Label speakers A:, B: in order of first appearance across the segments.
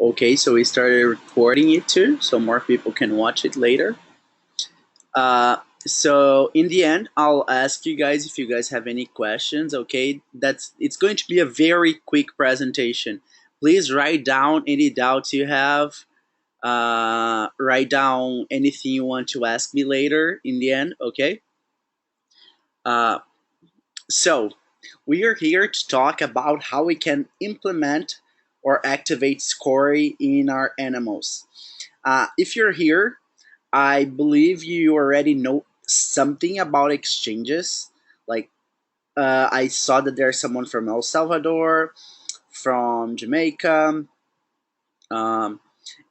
A: Okay, so we started recording it too, so more people can watch it later. So in the end, I'll ask you guys if you guys have any questions. Okay, it's going to be a very quick presentation. Please write down any doubts you have. Write down anything you want to ask me later in the end. Okay. Uh, so we are here to talk about how we can implement or activate Scori in our animals. If you're here, I believe you already know something about exchanges. Like, I saw that there's someone from El Salvador, from Jamaica, um,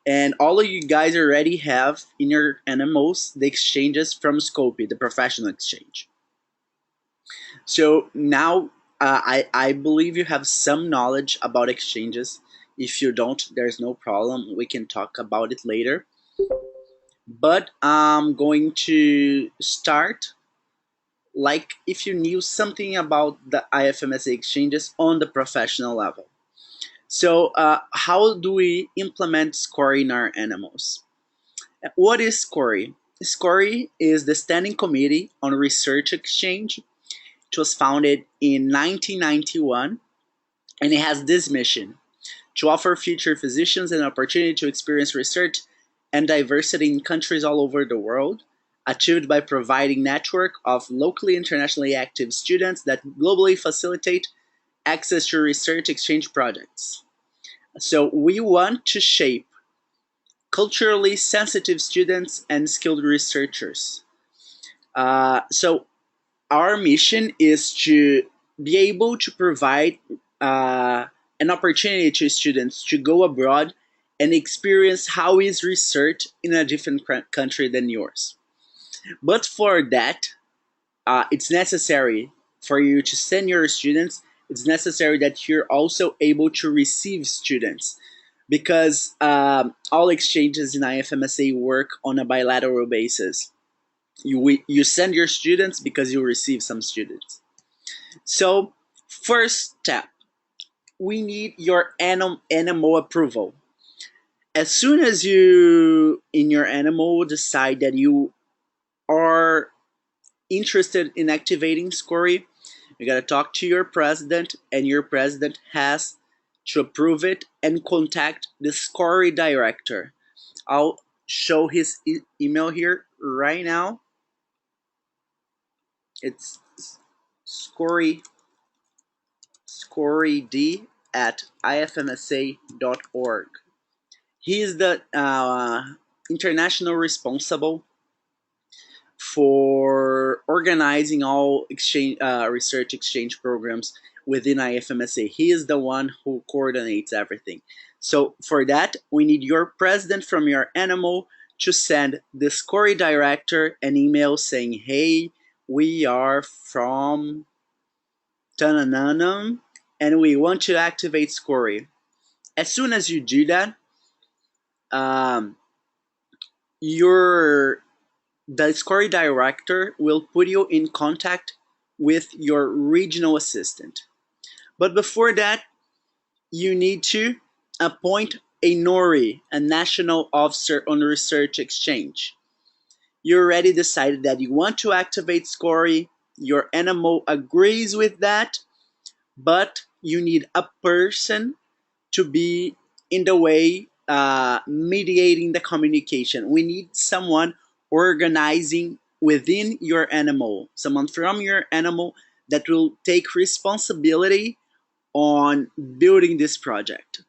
A: and all of you guys already have in your NMOs the exchanges from Scopy, the professional exchange. So now I believe you have some knowledge about exchanges. If you don't, there's no problem. We can talk about it later. But I'm going to start like if you knew something about the IFMSA exchanges on the professional level. So how do we implement SCORI in our animals? What is SCORI? SCORI is the Standing Committee on Research Exchange. It was founded in 1991, and it has this mission: to offer future physicians an opportunity to experience research and diversity in countries all over the world, achieved by providing network of locally internationally active students that globally facilitate access to research exchange projects. So we want to shape culturally sensitive students and skilled researchers. So our mission is to be able to provide an opportunity to students to go abroad and experience how is research in a different country than yours. But for that, it's necessary for you to send your students. It's necessary that you're also able to receive students, because all exchanges in IFMSA work on a bilateral basis. You send your students because you receive some students. So first step, we need your NMO approval. As soon as you in your NMO decide that you are interested in activating SCORI, you gotta talk to your president, and your president has to approve it and contact the SCORI director. I'll show his email here right now. It's SCORID at ifmsa.org. He is the international responsible for organizing all exchange research exchange programs within IFMSA. He is the one who coordinates everything. So for that, we need your president from your NMO to send the SCORI director an email saying, hey, we are from Tanananam and we want to activate SCORI. As soon as you do that, the SCORI director will put you in contact with your regional assistant. But before that, you need to appoint a NORI, a National Officer on Research Exchange. You already decided that you want to activate SCORI, your NMO agrees with that, but you need a person to be in the way mediating the communication. We need someone organizing within your NMO, someone from your NMO that will take responsibility on building this project.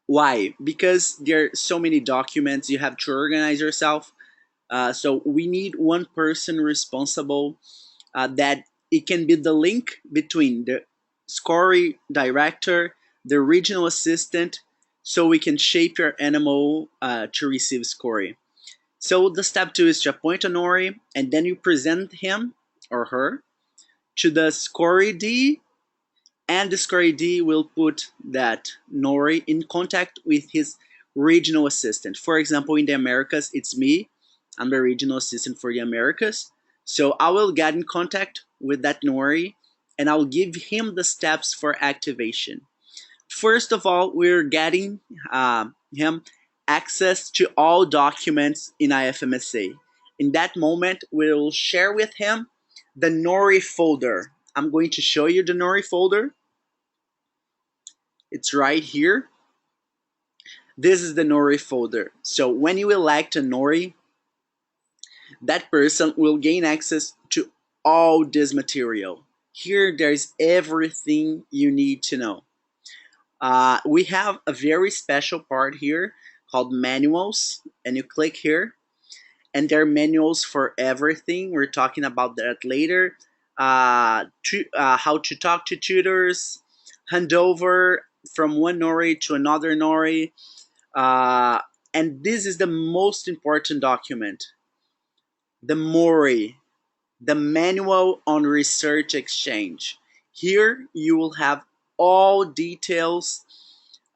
A: Why? Because there are so many documents, you have to organize yourself. So we need one person responsible, that it can be the link between the SCORI director, the regional assistant, so we can shape your NMO to receive SCORI. So the step 2 is to appoint a NORI, and then you present him or her to the SCORI D, and the SCORI D will put that NORI in contact with his regional assistant. For example, in the Americas, it's me. I'm the regional assistant for the Americas. So I will get in contact with that NORI, and I'll give him the steps for activation. First of all, we're getting him access to all documents in IFMSA. In that moment, we'll share with him the Nori folder. I'm going to show you the Nori folder. It's right here. This is the Nori folder. So when you elect a Nori, that person will gain access to all this material. Here, there's everything you need to know. We have a very special part here called manuals, and you click here, and there are manuals for everything. We're talking about that later. How to talk to tutors, hand over from one Nori to another Nori, uh, and this is the most important document, the MORI, the Manual on Research Exchange. Here you will have all details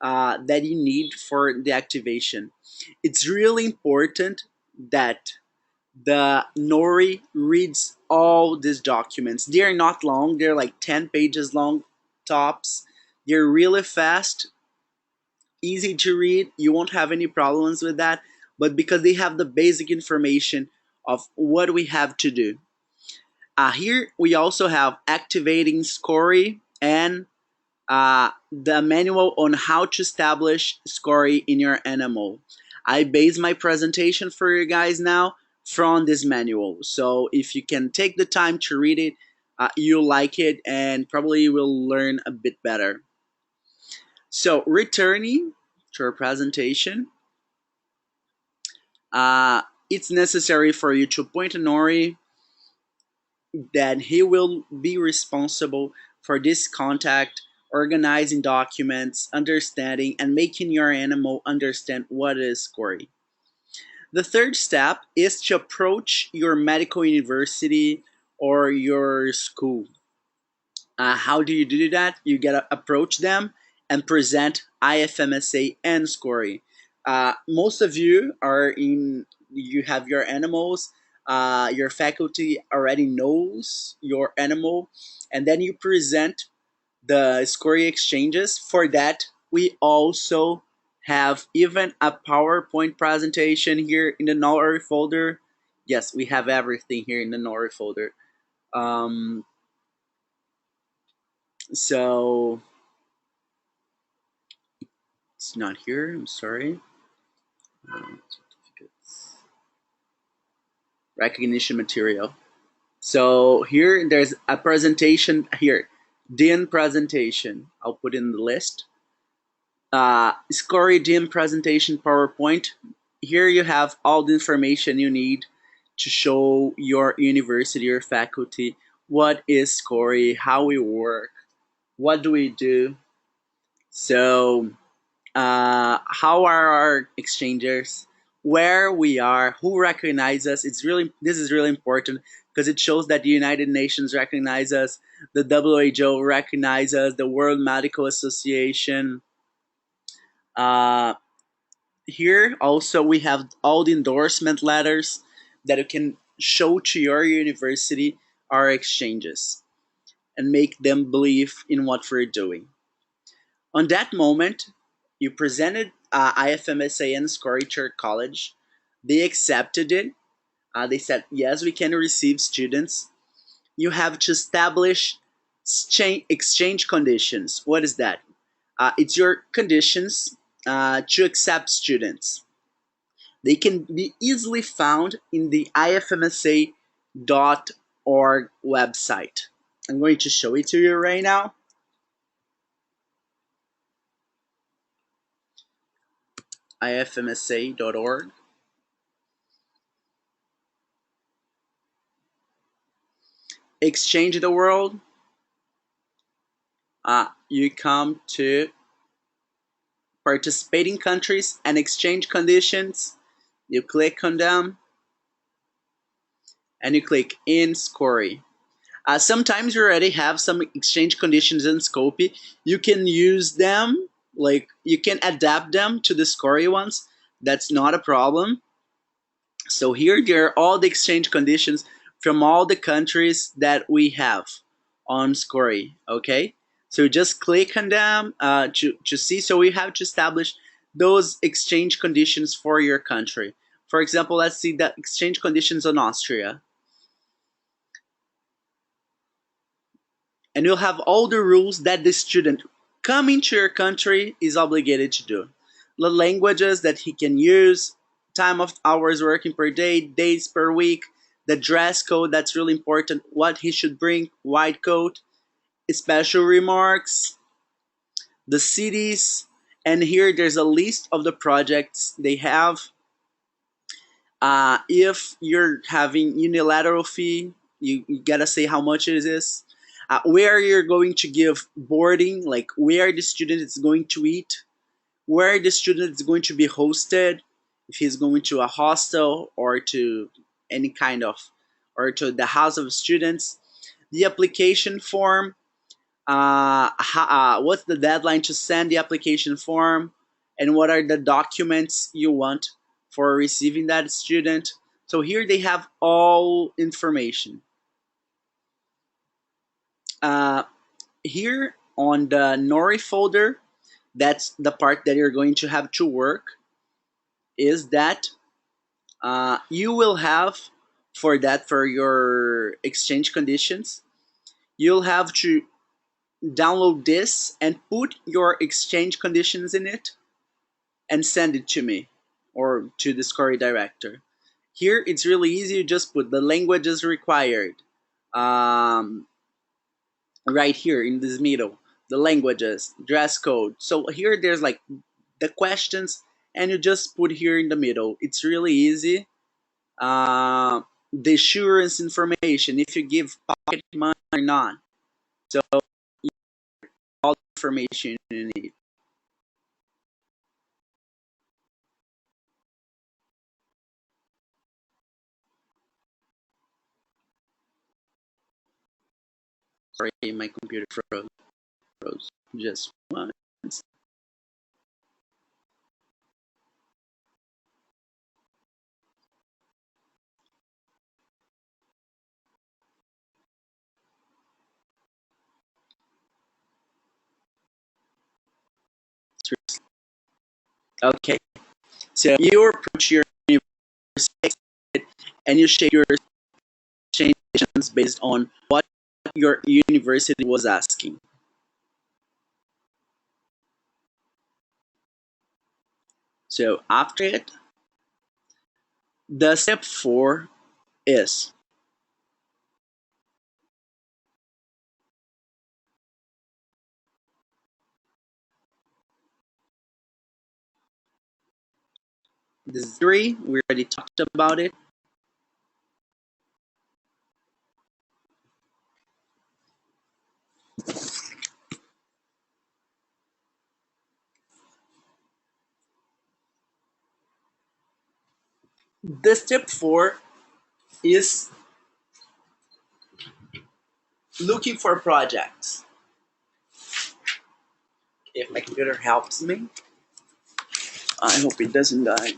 A: that you need for the activation. It's really important that the Nori reads all these documents. They are not long, they're like 10 pages long tops. They're really fast, easy to read. You won't have any problems with that, but because they have the basic information of what we have to do. Here we also have activating SCORI and the manual on how to establish SCORI in your NMO. I base my presentation for you guys now from this manual. So if you can take the time to read it, you'll like it and probably will learn a bit better. So returning to our presentation, it's necessary for you to appoint a Nori that he will be responsible for this contact, organizing documents, understanding, and making your NMO understand what is SCORI. The third step is to approach your medical university or your school. How do you do that? You gotta approach them and present IFMSA and SCORI. Most of you are in, you have your NMOs, your faculty already knows your NMO, and then you present the SCORI exchanges. For that, we also have even a PowerPoint presentation here in the Nori folder. Yes, we have everything here in the Nori folder. Um, so it's not here. I'm sorry. Certificates. Recognition material. So here there's a presentation here. DIN presentation. I'll put in the list. SCORI DIN presentation PowerPoint. Here you have all the information you need to show your university or faculty what is SCORI, how we work, what do we do. So how are our exchanges, where we are, who recognizes us. This is really important because it shows that the United Nations recognize us, the WHO recognizes us, the World Medical Association. Uh, Here also we have all the endorsement letters that you can show to your university our exchanges and make them believe in what we're doing. On that moment, you presented IFMSA and SCORI to your college. They accepted it. They said, yes, we can receive students. You have to establish exchange conditions. What is that? It's your conditions to accept students. They can be easily found in the ifmsa.org website. I'm going to show it to you right now. ifmsa.org. Exchange the world. You come to participating countries and exchange conditions. You click on them and you click in SCORI. Sometimes you already have some exchange conditions in Scopy. You can use them, like you can adapt them to the SCORI ones. That's not a problem. So here there are all the exchange conditions from all the countries that we have on SCORI, okay? So just click on them to see. So we have to establish those exchange conditions for your country. For example, let's see the exchange conditions on Austria. And you'll have all the rules that the student coming to your country is obligated to do. The languages that he can use, time of hours working per day, days per week, the dress code, that's really important, what he should bring, white coat, special remarks, the cities, and here there's a list of the projects they have. If you're having unilateral fee, you gotta say how much it is. Where you're going to give boarding, like where the student is going to eat, where the student is going to be hosted, if he's going to a hostel or to any kind of, or to the house of students, the application form, what's the deadline to send the application form, and what are the documents you want for receiving that student. So here they have all information. Uh, Here on the Nori folder, that's the part that you're going to have to work, is that you will have for your exchange conditions, you'll have to download this and put your exchange conditions in it and send it to me or to the Scori director. Here it's really easy. You just put the languages required um, right here in this middle, the languages, dress code. So here there's like the questions, and you just put here in the middle. It's really easy. The assurance information, if you give pocket money or not. So all the information you need. Sorry, my computer froze just once. Okay, so you approach your university and you share your exchange based on what your university was asking. So after it, the step 4 is the 3. We already talked about it. The step 4 is looking for projects. If my computer helps me, I hope it doesn't die.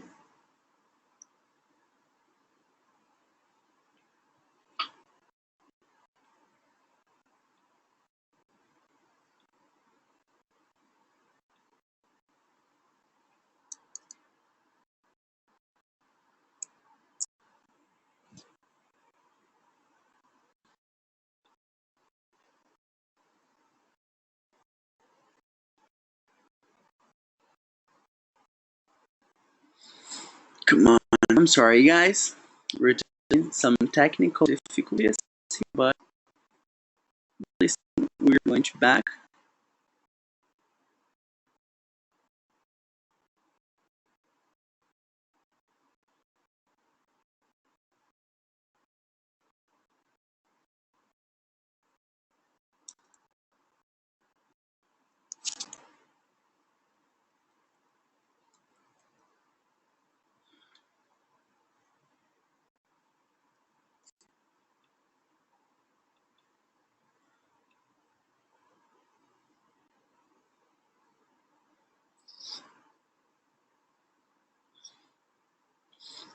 A: Come on, I'm sorry, guys. We're having some technical difficulties, but at least we're going to back.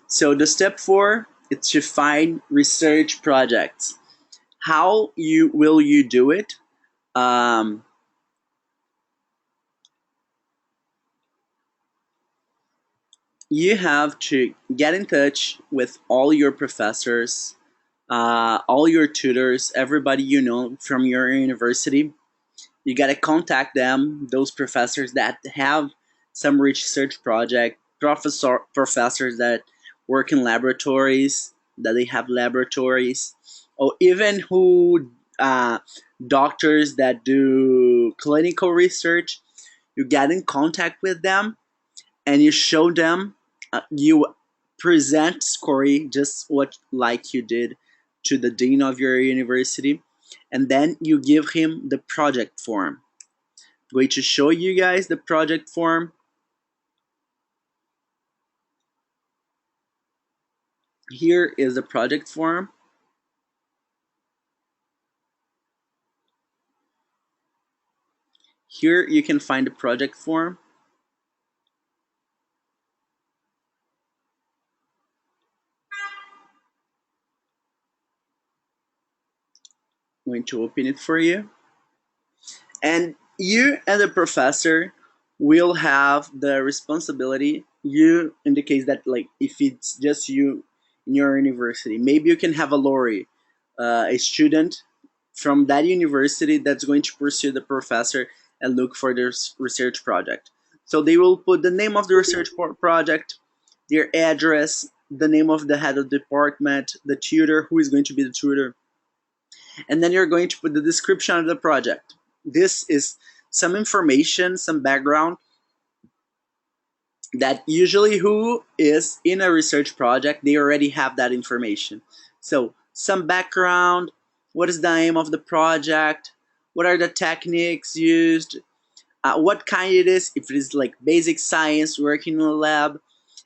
A: So the step 4 is to find research projects. How will you do it? you have to get in touch with all your professors, all your tutors, everybody you know from your university. You got to contact them, those professors that have some research project, professors that work in laboratories, that they have laboratories, or even who doctors that do clinical research. You get in contact with them and you show them, you present Corey just what like you did to the dean of your university, and then you give him the project form. I'm going to show you guys the project form. Here is the project form. Here you can find the project form. I'm going to open it for you. And you and the professor will have the responsibility. You, in the case that, like, if it's just you in your university, maybe you can have a lorry, a student from that university that's going to pursue the professor and look for their research project. So they will put the name of the research project, their address, the name of the head of department, the tutor, who is going to be the tutor, and then you're going to put the description of the project. This is some information, some background that usually who is in a research project, they already have that information. So some background, what is the aim of the project, what are the techniques used, what kind it is, if it is like basic science working in a lab,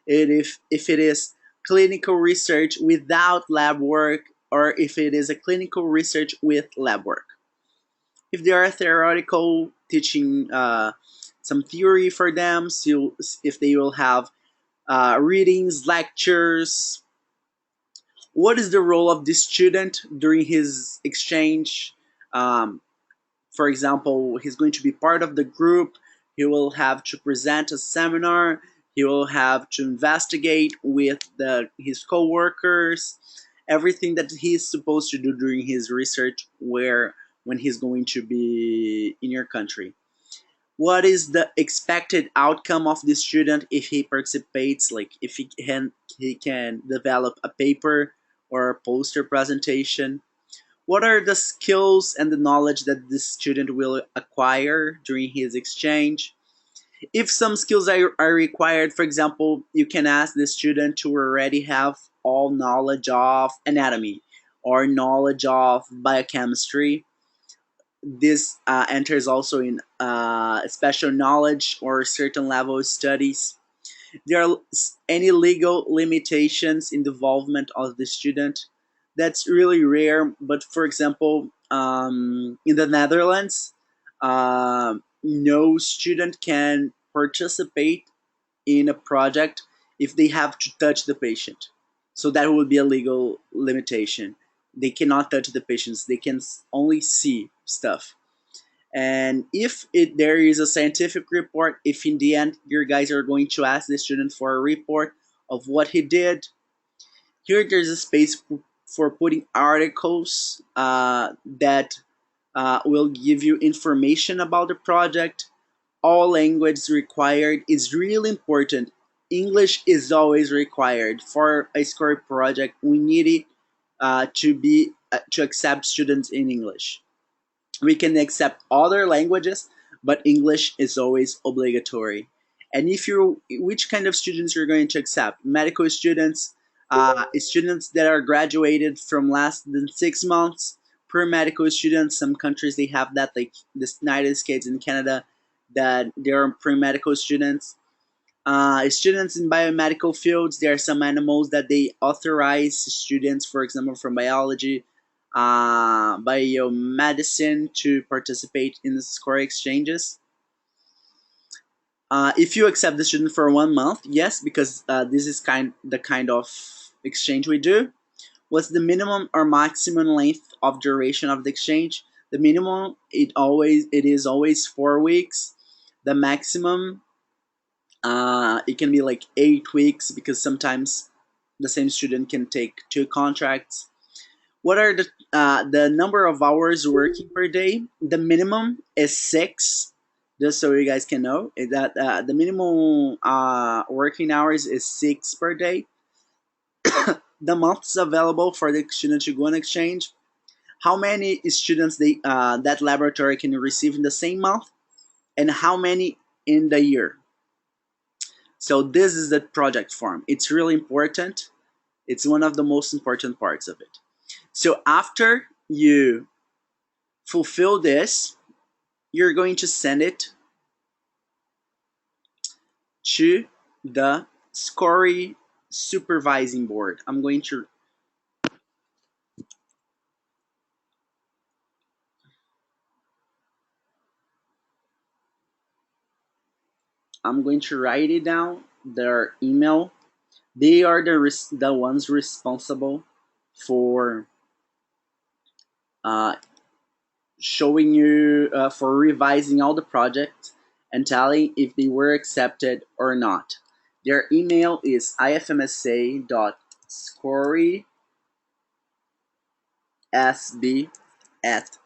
A: if it is clinical research without lab work, or if it is a clinical research with lab work. If they are theoretical, teaching some theory for them, so if they will have readings, lectures, what is the role of the student during his exchange. Um, for example, he's going to be part of the group, he will have to present a seminar, he will have to investigate with his co-workers, everything that he's supposed to do during his research, where when he's going to be in your country. What is the expected outcome of the student if he participates, like if he can develop a paper or a poster presentation. What are the skills and the knowledge that this student will acquire during his exchange? If some skills are required, for example, you can ask the student to already have all knowledge of anatomy or knowledge of biochemistry. This enters also in special knowledge or certain level of studies. There are any legal limitations in the involvement of the student. That's really rare, but for example, in the Netherlands, no student can participate in a project if they have to touch the patient. So that would be a legal limitation. They cannot touch the patients, they can only see stuff. And if there is a scientific report, if in the end your guys are going to ask the student for a report of what he did, here there's a space for putting articles that will give you information about the project. All languages required is really important. English is always required for a SCORE project. We need it to accept students in English. We can accept other languages, but English is always obligatory. And if you, which kind of students you're going to accept? Medical students, students that are graduated from less than 6 months per medical student. Some countries they have that, like the United States and Canada, that they are pre-medical students. Students in biomedical fields, there are some animals that they authorize students, for example, from biology, biomedicine, to participate in the SCORE exchanges. If you accept the student for 1 month, yes, because this is the kind of exchange we do. What's the minimum or maximum length of duration of the exchange? The minimum, it is always 4 weeks. The maximum It can be like 8 weeks because sometimes the same student can take two contracts. What are the number of hours working per day? The minimum is 6. Just so you guys can know that the minimum working hours is 6 per day. The months available for the student to go on exchange. How many students that laboratory can receive in the same month, and how many in the year. So this is the project form. It's really important. It's one of the most important parts of it. So after you fulfill this, you're going to send it to the SCORY supervising board. I'm going to write it down. Their email. They are the ones responsible for uh, showing you for revising all the projects and telling if they were accepted or not. Their email is ifmsa.scorysb at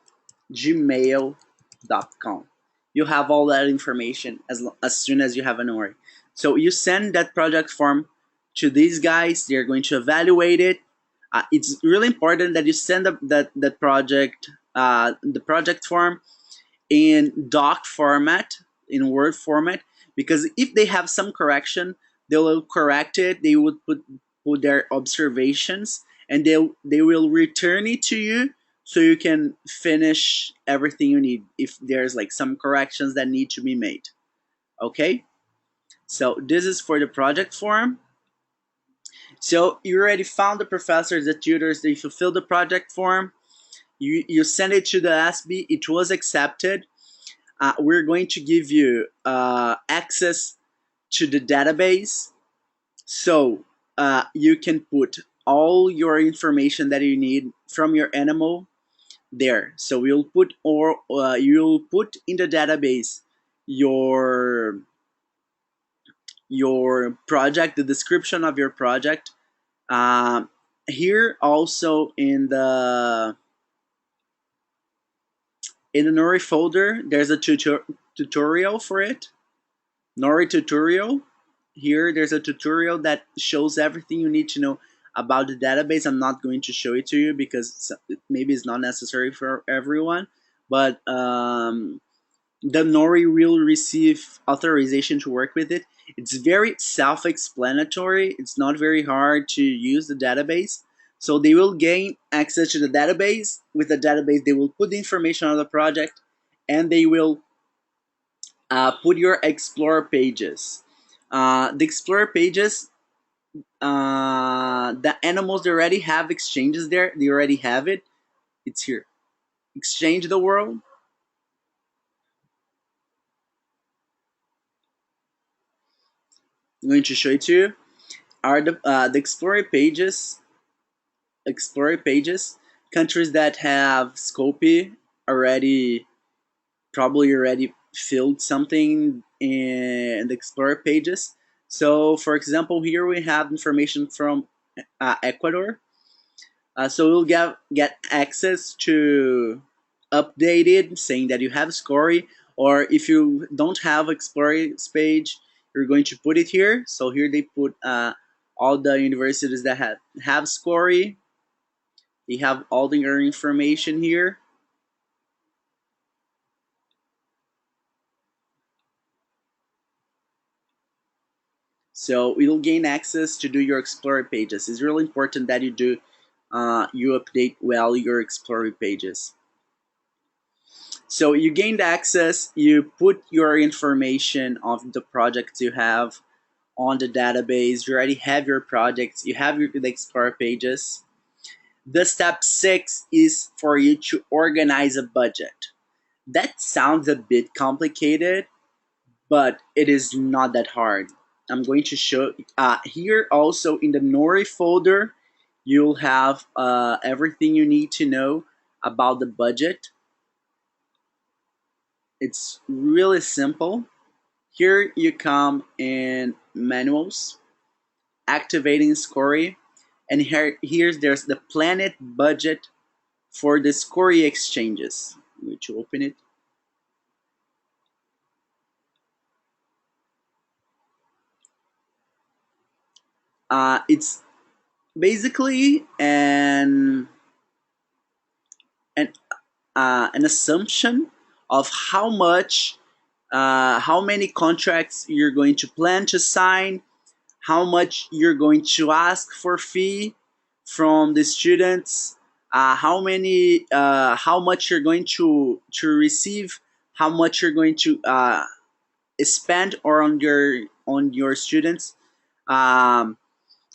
A: gmail.com. You have all that information as soon as you have an ORI. So you send that project form to these guys. They're going to evaluate it. It's really important that you send that project, the project form, in doc format, in Word format, because if they have some correction, they will correct it. They would put their observations, and they will return it to you so you can finish everything you need if there's like some corrections that need to be made. Okay, so this is for the project form. So you already found the professors, the tutors, they fulfilled the project form. You send it to the SB, it was accepted. We're going to give you access to the database, so you can put all your information that you need from your NMO there. So you'll put in the database your your project, the description of your project. Um, Here also in the Nori folder, there's a tutorial for it. Nori tutorial. Here, there's a tutorial that shows everything you need to know about the database. I'm not going to show it to you because maybe it's not necessary for everyone. But the Nori will receive authorization to work with it. It's very self-explanatory. It's not very hard to use the database. So they will gain access to the database. With the database, they will put the information on the project, and they will put your Explorer pages. The Explorer pages, the animals, they already have exchanges there. They already have it. It's here. Exchange the world. I'm going to show it to you. Are the Explorer pages, countries that have Scopy already probably already filled something in the Explorer pages. So, for example, here we have information from Ecuador. So you'll get access to updated saying that you have Scory, or if you don't have Explorer's page, you're going to put it here. So here they put all the universities that have Scory. They have all their information here. So you'll gain access to do your Explorer pages. It's really important that you update well your Explorer pages. So you gained access, you put your information of the projects you have on the database, you already have your projects, you have the Explorer pages. The step 6 is for you to organize a budget. That sounds a bit complicated, but it is not that hard. I'm going to show here also in the Nori folder, you'll have everything you need to know about the budget. It's really simple. Here you come in manuals, activating Scori, and here's there's the planet budget for the Scori exchanges. I'm going to open it. It's basically an an assumption of how many contracts you're going to plan to sign, how much you're going to ask for fee from the students, how much you're going to receive, how much you're going to spend or on your students, um,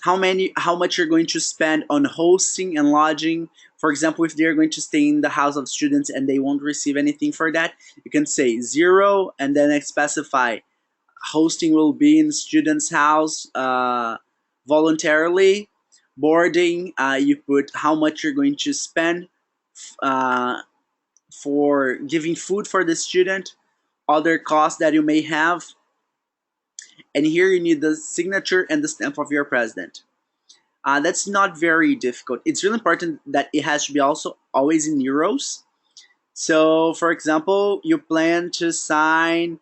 A: how much you're going to spend on hosting and lodging. For example, if they're going to stay in the house of students and they won't receive anything for that, you can say zero and then specify hosting will be in student's house voluntarily. Boarding, you put how much you're going to spend uh, for giving food for the student, other costs that you may have, and here you need the signature and the stamp of your president. That's not very difficult. It's really important that it has to be also always in euros. So, for example, you plan to sign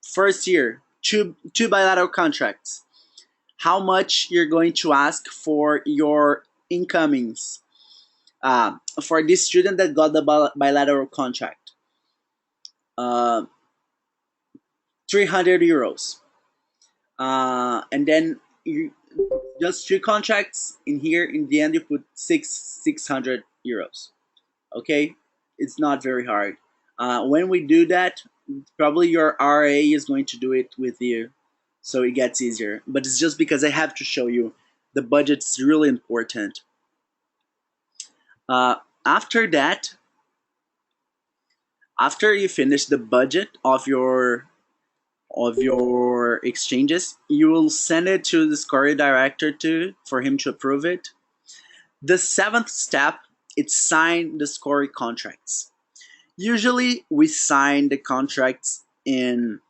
A: first year two bilateral contracts. How much you're going to ask for your incomings for this student that got the bilateral contract? Uh, 300 euros. And then you just two contracts in here. In the end, you put 600 euros. Okay, it's not very hard. When we do that, probably your RA is going to do it with you, so it gets easier. But it's just because I have to show you the budget's really important. Uh, after that, after you finish the budget of your exchanges, you will send it to the Scori director for him to approve it. The seventh step is sign the Scori contracts. Usually we sign the contracts in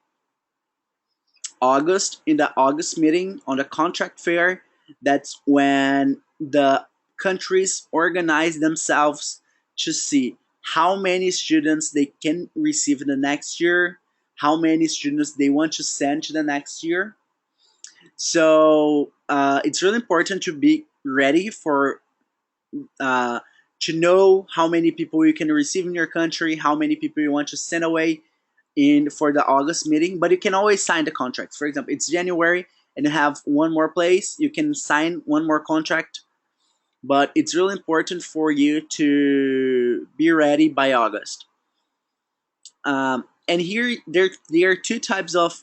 A: August, in the August meeting on the contract fair. That's when the countries organize themselves to see how many students they can receive in the next year, how many students they want to send to the next year. So it's really important to be ready for uh, to know how many people you can receive in your country, how many people you want to send away in for the August meeting. But you can always sign the contracts. For example, it's January and you have one more place, you can sign one more contract. But it's really important for you to be ready by August. And here there are two types of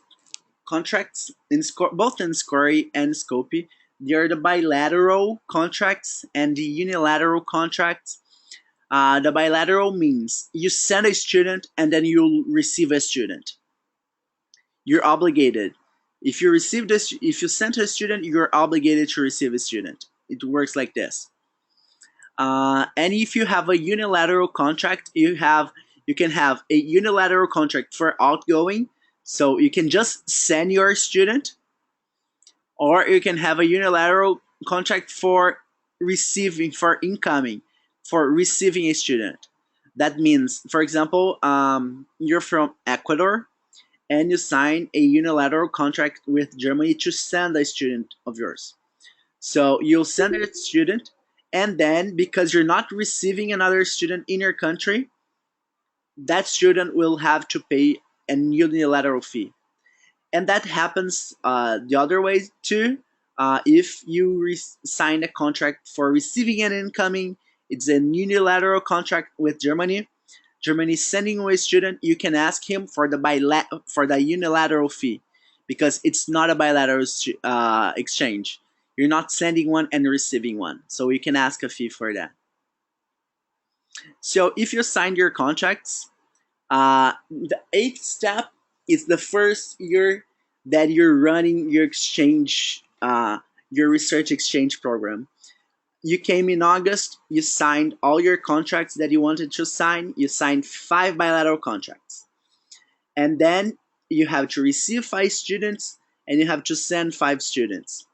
A: contracts in both in Scori and Scopy. They are the bilateral contracts and the unilateral contracts. The bilateral means you send a student and then you'll receive a student. You're obligated. If you receive this, if you send a student, you're obligated to receive a student. It works like this. And if you have a unilateral contract, you can have a unilateral contract for outgoing, so you can just send your student, or you can have a unilateral contract for receiving, for incoming, for receiving a student. That means, for example, you're from Ecuador and you sign a unilateral contract with Germany to send a student of yours. So you'll send a student, and then because you're not receiving another student in your country, that student will have to pay a unilateral fee. And that happens the other way too. If you sign a contract for receiving an incoming, it's a unilateral contract with Germany. Germany is sending away a student. You can ask him for the unilateral fee, because it's not a bilateral exchange. You're not sending one and receiving one, so you can ask a fee for that. So if you signed your contracts, the eighth step is the first year that you're running your exchange, your research exchange program. You came in August, you signed all your contracts that you wanted to sign, you signed 5 bilateral contracts. And then you have to receive 5 students, and you have to send 5 students.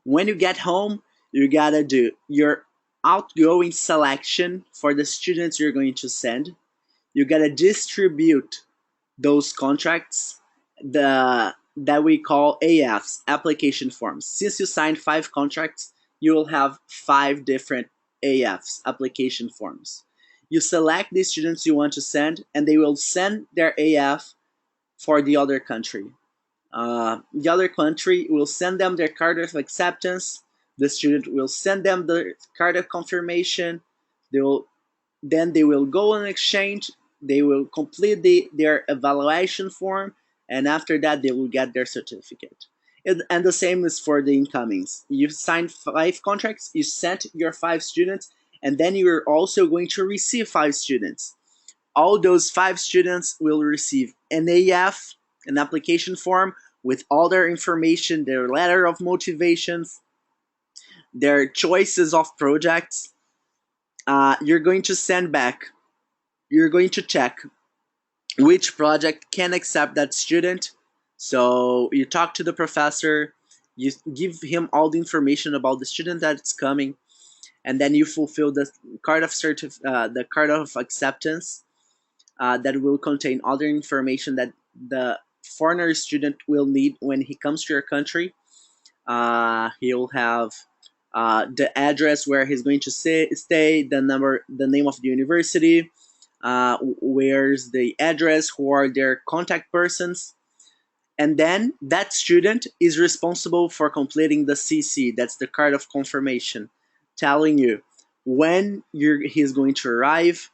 A: When you get home, you gotta do your outgoing selection for the students you're going to send. You gotta distribute those contracts, the that we call AFs, application forms. Since you signed 5 contracts, you will have 5 different AFs, application forms. You select the students you want to send, and they will send their AF for the other country. The other country will send them their card of acceptance. The student will send them the card of confirmation. They will Then they will go on exchange. They will complete their evaluation form, and after that, they will get their certificate. And the same is for the incomings. You signed 5 contracts, you sent your 5 students, and then you're also going to receive 5 students. All those 5 students will receive an AF, an application form with all their information, their letter of motivations, their choices of projects. You're going to send back, you're going to check which project can accept that student. So you talk to the professor, you give him all the information about the student that's coming, and then you fulfill the card of acceptance that will contain other information that the foreigner student will need when he comes to your country. He'll have the address where he's going to stay, the name of the university, where's the address, who are their contact persons, and then that student is responsible for completing the CC. That's the card of confirmation, telling you when he's going to arrive,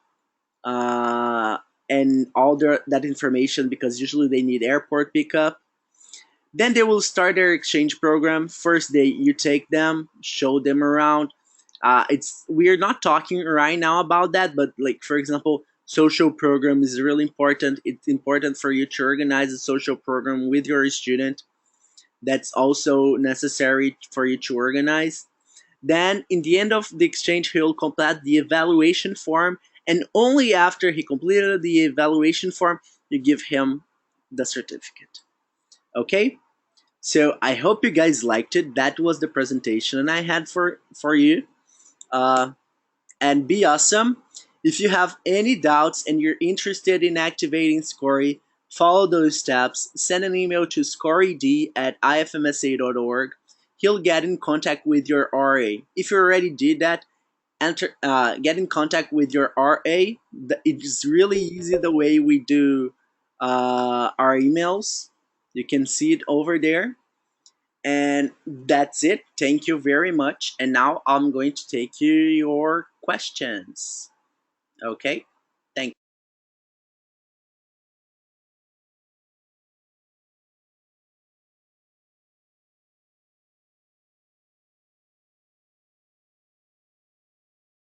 A: uh, and all that information, because usually they need airport pickup. Then they will start their exchange program. First day, you take them, show them around. It's We're not talking right now about that, but like for example, social program is really important. It's important for you to organize a social program with your student. That's also necessary for you to organize. Then, in the end of the exchange, he'll complete the evaluation form, and only after he completed the evaluation form, you give him the certificate. Okay? So I hope you guys liked it. That was the presentation I had for you. Uh, and be awesome. If you have any doubts and you're interested in activating Scory, follow those steps. Send an email to scoryd@ifmsa.org. He'll get in contact with your RA. If you already did that, get in contact with your RA. It's really easy the way we do our emails. You can see it over there. And that's it. Thank you very much. And now I'm going to take your questions. Okay? Thank